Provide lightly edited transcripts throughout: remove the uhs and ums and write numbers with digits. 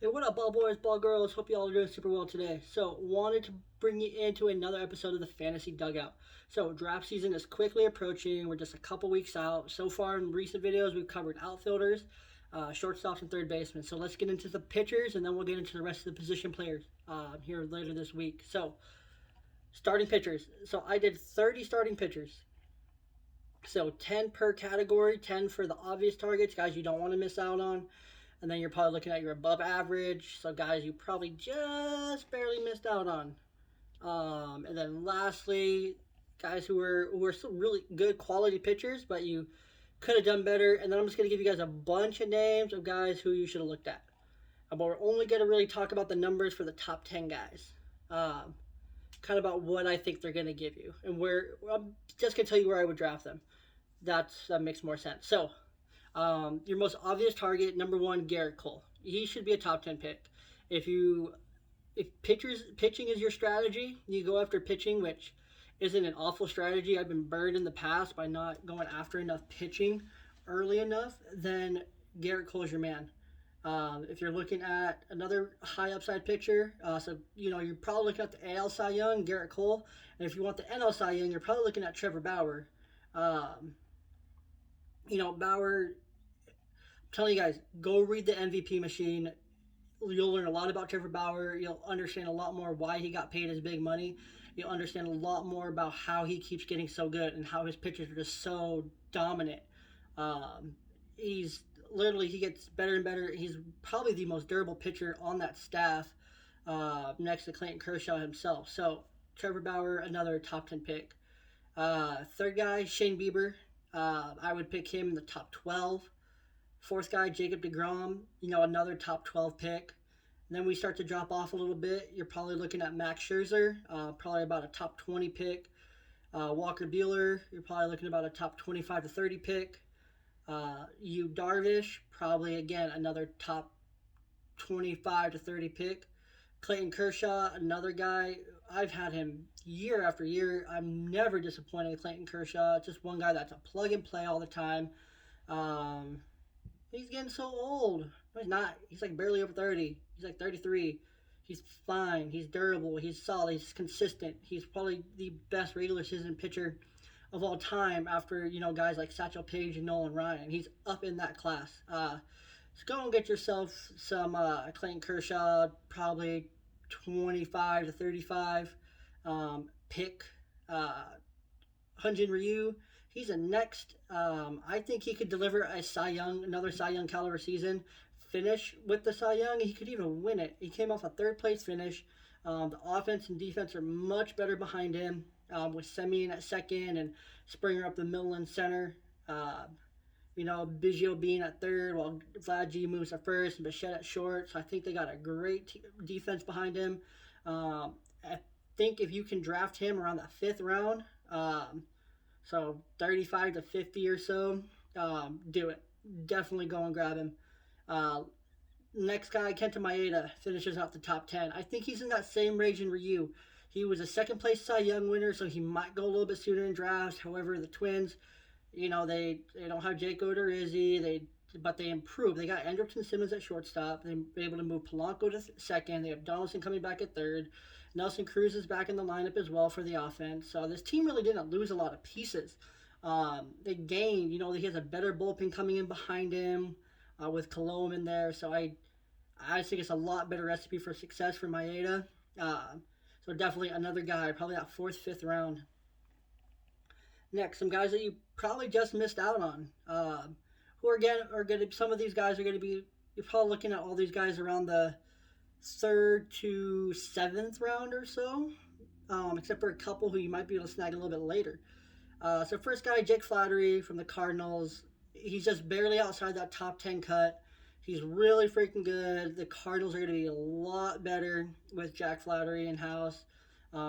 Hey, what up, ball boys, ball girls? Hope you all are doing super well today. So, wanted to bring you into another episode of the Fantasy Dugout. So, draft season is quickly approaching. We're just a couple weeks out. So far, in recent videos, we've covered outfielders, shortstops, and third basemen. So, let's get into the pitchers, and then we'll get into the rest of the position players here later this week. So, starting pitchers. So, I did 30 starting pitchers. So 10 per category, 10 for the obvious targets, guys you don't want to miss out on. And then you're probably looking at your above average, so guys you probably just barely missed out on. And then lastly, guys who are still really good quality pitchers, but you could have done better. And then I'm just gonna give you guys a bunch of names of guys who you should have looked at. But we're only gonna really talk about the numbers for the top 10 guys. Um, Kind of about what I think they're gonna give you, and where I'm just gonna tell you where I would draft them. That makes more sense. So, your most obvious target, number one, Garrett Cole. He should be a top 10 pick. If you if pitching is your strategy, you go after pitching, which isn't an awful strategy. I've been burned in the past by not going after enough pitching early enough. Then Garrett Cole is your man. If you're looking at another high upside pitcher, so you're probably looking at the AL Cy Young, Garrett Cole, and if you want the NL Cy Young, you're probably looking at Trevor Bauer. Um, Bauer, I'm telling you guys, go read the MVP machine. You'll learn a lot about Trevor Bauer. You'll understand a lot more why he got paid his big money. You'll understand a lot more about how he keeps getting so good and how his pitchers are just so dominant. Um, he's he gets better and better. He's probably the most durable pitcher on that staff, next to Clayton Kershaw himself. So Trevor Bauer, another top 10 pick. Third guy, Shane Bieber. I would pick him in the top 12. Fourth guy, Jacob DeGrom, another top 12 pick. And then we start to drop off a little bit. You're probably looking at Max Scherzer, probably about a top 20 pick. Walker Buehler, you're probably looking about a top 25 to 30 pick. Yu Darvish, probably again another top 25 to 30 pick. Clayton Kershaw, another guy. I've had him year after year. I'm never disappointed with Clayton Kershaw. Just one guy that's a plug and play all the time. Um, he's getting so old. No, he's not. He's like barely over 30. He's like 33. He's fine. He's durable. He's solid. He's consistent. He's probably the best regular season pitcher of all time after, guys like Satchel Paige and Nolan Ryan. He's up in that class. So go and get yourself some Clayton Kershaw, probably 25 to 35. Pick Hyunjin Ryu. He's a next. I think he could deliver a another Cy Young caliber season. Finish with the Cy Young. He could even win it. He came off a third place finish. The offense and defense are much better behind him, with Semien at second and Springer up the middle and center. Biggio being at third while Vlad G moves at first and Bichette at short. So I think they got a great defense behind him. I think if you can draft him around that fifth round, so 35 to 50 or so, do it. Definitely go and grab him. Uh, Next guy, Kenta Maeda, finishes out the top 10. I think he's in that same range in Ryu. He was a second place Cy Young winner, so he might go a little bit sooner in drafts. However, the Twins, they don't have Jake Odorizzi. But they improved. They got Andrelton Simmons at shortstop. They were able to move Polanco to second. They have Donaldson coming back at third. Nelson Cruz is back in the lineup as well for the offense. So this team really didn't lose a lot of pieces. They gained. He has a better bullpen coming in behind him, with Colomb in there. So I think it's a lot better recipe for success for Maeda. So definitely another guy, probably that fourth, fifth round. Next, some guys that you probably just missed out on. Who again are going to, some of these guys are going to be, you're probably looking at all these guys around the third to seventh round or so, except for a couple who you might be able to snag a little bit later. So first guy, Jake Flattery from the Cardinals. He's just barely outside that top 10 cut. He's really freaking good. The Cardinals are going to be a lot better with Jack Flattery in house,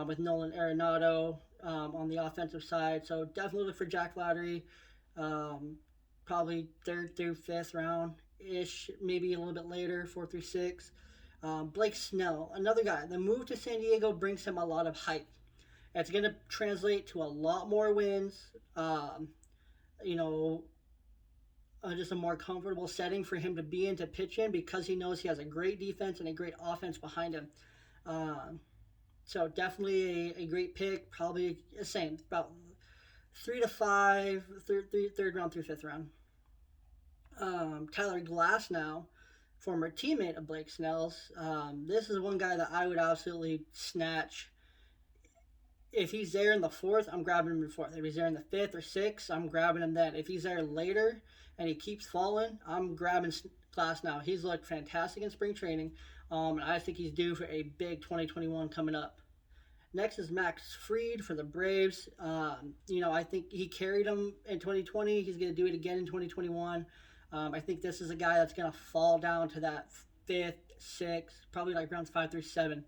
with Nolan Arenado on the offensive side. So definitely look for Jack Flattery. Um, Probably third through fifth round ish, maybe a little bit later, four through six. Blake Snell, another guy. The move to San Diego brings him a lot of hype. It's going to translate to a lot more wins. You know, just a more comfortable setting for him to be in to pitch in because he knows he has a great defense and a great offense behind him. Um, so definitely a great pick. Probably the same, about 3 to 5, third round through fifth round. Tyler Glass now, former teammate of Blake Snell's. This is one guy that I would absolutely snatch. If he's there in the fourth, I'm grabbing him in the fourth. If he's there in the fifth or sixth, I'm grabbing him then. If he's there later and he keeps falling, I'm grabbing Glass now. He's looked fantastic in spring training, and I think he's due for a big 2021 coming up. Next is Max Fried for the Braves. I think he carried them in 2020. He's going to do it again in 2021. I think this is a guy that's going to fall down to that fifth, sixth, probably like rounds 5 through 7.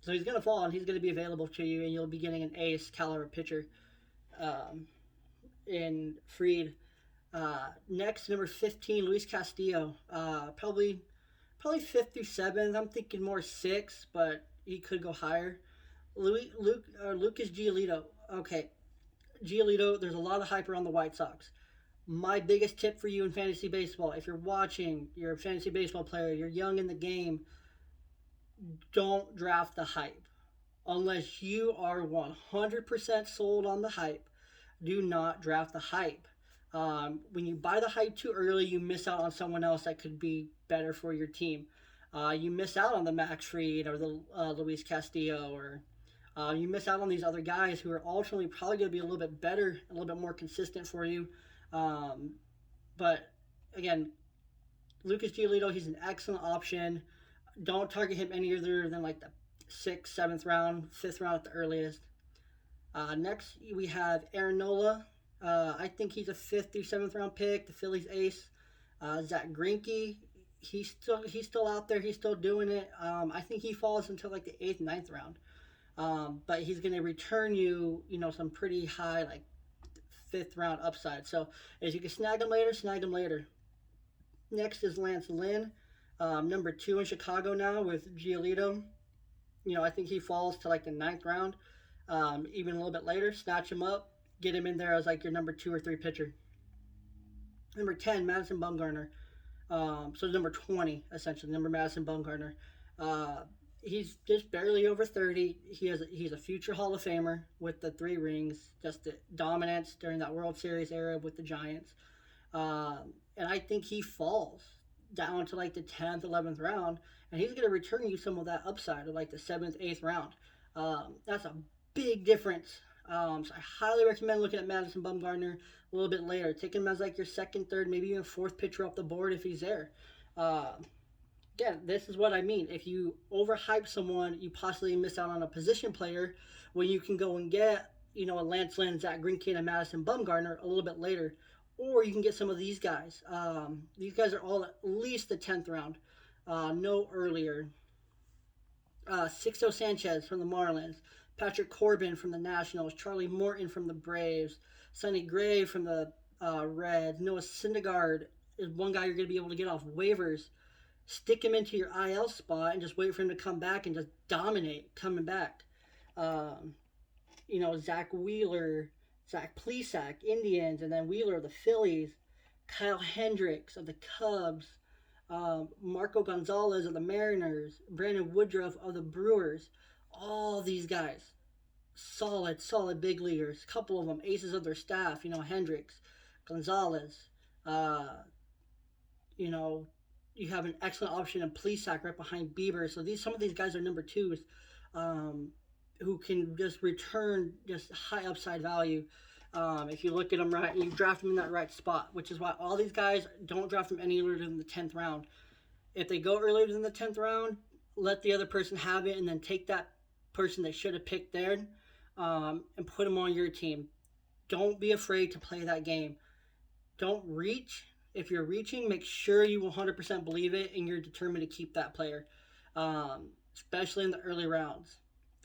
So he's going to fall and he's going to be available to you, and you'll be getting an ace caliber pitcher um, in Fried. Next, number 15, Luis Castillo. Probably fifth through seventh. I'm thinking more sixth, but he could go higher. Lucas Giolito. Okay, Giolito. There's a lot of hype around the White Sox. My biggest tip for you in fantasy baseball, if you're watching, you're a fantasy baseball player, you're young in the game, don't draft the hype. Unless you are 100% sold on the hype, do not draft the hype. When you buy the hype too early, you miss out on someone else that could be better for your team. You miss out on the Max Fried or the Luis Castillo, or you miss out on these other guys who are ultimately probably going to be a little bit better, a little bit more consistent for you. But again, Lucas Giolito, he's an excellent option. Don't target him any other than like the 6th, 7th round, 5th round at the earliest. Next, we have Aaron Nola. I think he's a 5th through 7th round pick, the Phillies ace. Zach Greinke, he's still out there. He's still doing it. I think he falls until like the 8th, 9th round. But he's going to return you, some pretty high, like 5th round upside. So if you can snag him later, snag him later. Next is Lance Lynn, number 2 in Chicago now with Giolito. I think he falls to like the 9th round, even a little bit later. Snatch him up, get him in there as like your number 2 or 3 pitcher. Number 10, Madison Bumgarner. So number 20, essentially, number Madison Bumgarner. He's just barely over 30. He's a future Hall of Famer with the 3 rings, just the dominance during that World Series era with the Giants. And I think he falls down to like the 10th, 11th round, and he's going to return you some of that upside of like the 7th, 8th round. That's a big difference. So I highly recommend looking at Madison Bumgarner a little bit later. Take him as like your 2nd, 3rd, maybe even 4th pitcher off the board if he's there. Again, this is what I mean. If you overhype someone, you possibly miss out on a position player when you can go and get, a Lance Lynn, Zach Greinke, and a Madison Bumgarner a little bit later. Or you can get some of these guys. These guys are all at least the 10th round, no earlier. Sixto Sanchez from the Marlins, Patrick Corbin from the Nationals, Charlie Morton from the Braves, Sonny Gray from the Reds, Noah Syndergaard is one guy you're going to be able to get off waivers. Stick him into your IL spot and just wait for him to come back and just dominate coming back. Zach Wheeler, Zach Plesac, Indians, and then Wheeler of the Phillies, Kyle Hendricks of the Cubs, Marco Gonzalez of the Mariners, Brandon Woodruff of the Brewers. All these guys, solid big leaguers. A couple of them aces of their staff. Hendricks, Gonzalez. You have an excellent option in Plesac right behind Bieber. So some of these guys are number 2s. Who can just return just high upside value if you look at them right and you draft them in that right spot, which is why all these guys don't draft them any earlier than the 10th round. If they go earlier than the 10th round, let the other person have it and then take that person they should have picked there and put them on your team. Don't be afraid to play that game. Don't reach. If you're reaching, make sure you 100% believe it and you're determined to keep that player, especially in the early rounds.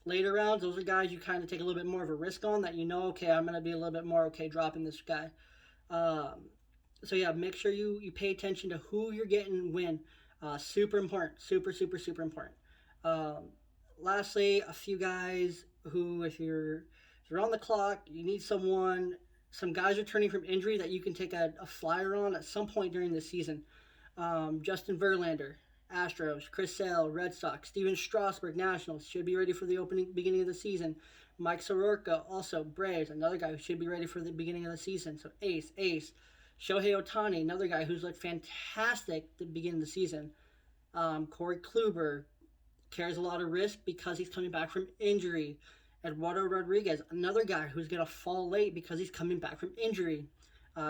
Later rounds, those are guys you kind of take a little bit more of a risk on that okay, I'm going to be a little bit more okay dropping this guy. So yeah, make sure you pay attention to who you're getting when. Super important. Super important. Lastly, a few guys who, if you're on the clock, you need someone some guys returning from injury that you can take a flyer on at some point during the season. Justin Verlander, Astros; Chris Sale, Red Sox; Steven Strasburg, Nationals, should be ready for the beginning of the season. Mike Soroka, also Braves, another guy who should be ready for the beginning of the season. So ace. Shohei Ohtani, another guy who's looked fantastic at the beginning of the season. Corey Kluber carries a lot of risk because he's coming back from injury. Eduardo Rodriguez, another guy who's going to fall late because he's coming back from injury.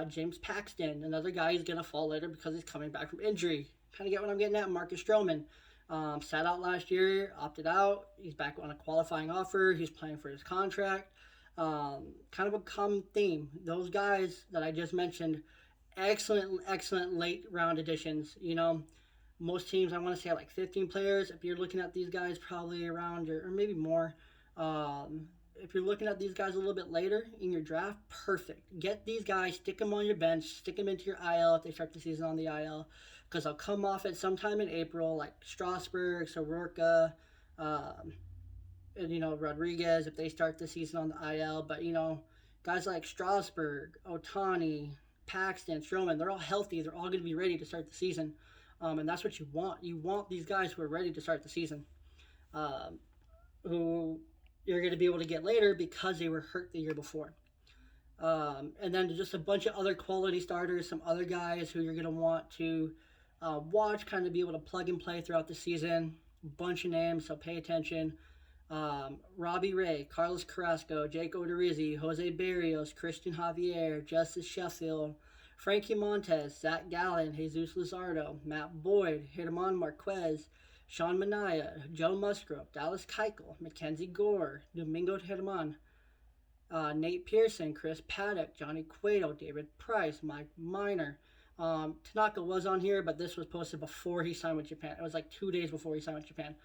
James Paxton, another guy who's going to fall later because he's coming back from injury. Kind of get what I'm getting at. Marcus Stroman, sat out last year, opted out. He's back on a qualifying offer. He's playing for his contract. Kind of a common theme. Those guys that I just mentioned, excellent late round additions. You know, most teams, I want to say, have like 15 players. If you're looking at these guys, probably around, or maybe more. If you're looking at these guys a little bit later in your draft, perfect. Get these guys, stick them on your bench, stick them into your IL if they start the season on the IL, because they'll come off at sometime in April, like Strasburg, Soroka, and, you know, Rodriguez if they start the season on the IL. But, you know, guys like Strasburg, Ohtani, Paxton, Stroman, they're all healthy. They're all going to be ready to start the season. And that's what you want. You want these guys who are ready to start the season, who you're going to be able to get later because they were hurt the year before. And then just a bunch of other quality starters, some other guys who you're going to want to watch, kind of be able to plug and play throughout the season. A bunch of names, so pay attention. Robbie Ray, Carlos Carrasco, Jake Odorizzi, Jose Barrios, Christian Javier, Justice Sheffield, Frankie Montes, Zach Gallen, Jesus Luzardo, Matt Boyd, German Marquez, Sean Manaea, Joe Musgrove, Dallas Keuchel, Mackenzie Gore, Domingo German, Nate Pearson, Chris Paddock, Johnny Cueto, David Price, Mike Minor. Tanaka was on here, but this was posted before he signed with Japan. It was like 2 days before he signed with Japan.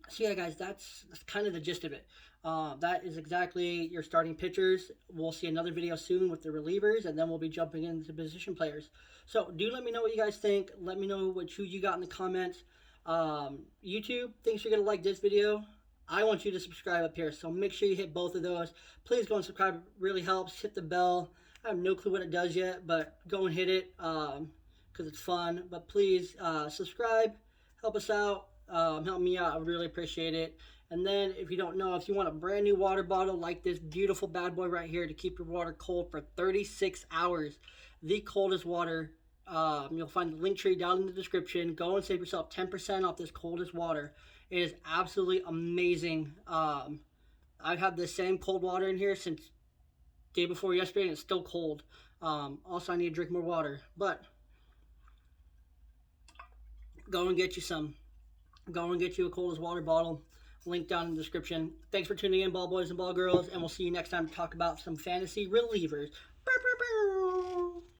So yeah, guys, that's kind of the gist of it. That is exactly your starting pitchers. We'll see another video soon with the relievers, and then we'll be jumping into position players. So do let me know what you guys think. Let me know who you got in the comments. YouTube thinks you're going to like this video. I want you to subscribe up here, so make sure you hit both of those. Please go and subscribe. It really helps. Hit the bell. I have no clue what it does yet, but go and hit it because it's fun. But please subscribe. Help us out. Help me out. I really appreciate it. And then if you don't know, if you want a brand new water bottle like this beautiful bad boy right here to keep your water cold for 36 hours, the coldest water, you'll find the link tree down in the description. Go and save yourself 10% off this coldest water. It is absolutely amazing. I've had the same cold water in here since day before yesterday, and it's still cold. Also, I need to drink more water, but go and get you some. Go and get you a coldest water bottle. Link down in the description. Thanks for tuning in, ball boys and ball girls, and we'll see you next time to talk about some fantasy relievers. Burp, burp.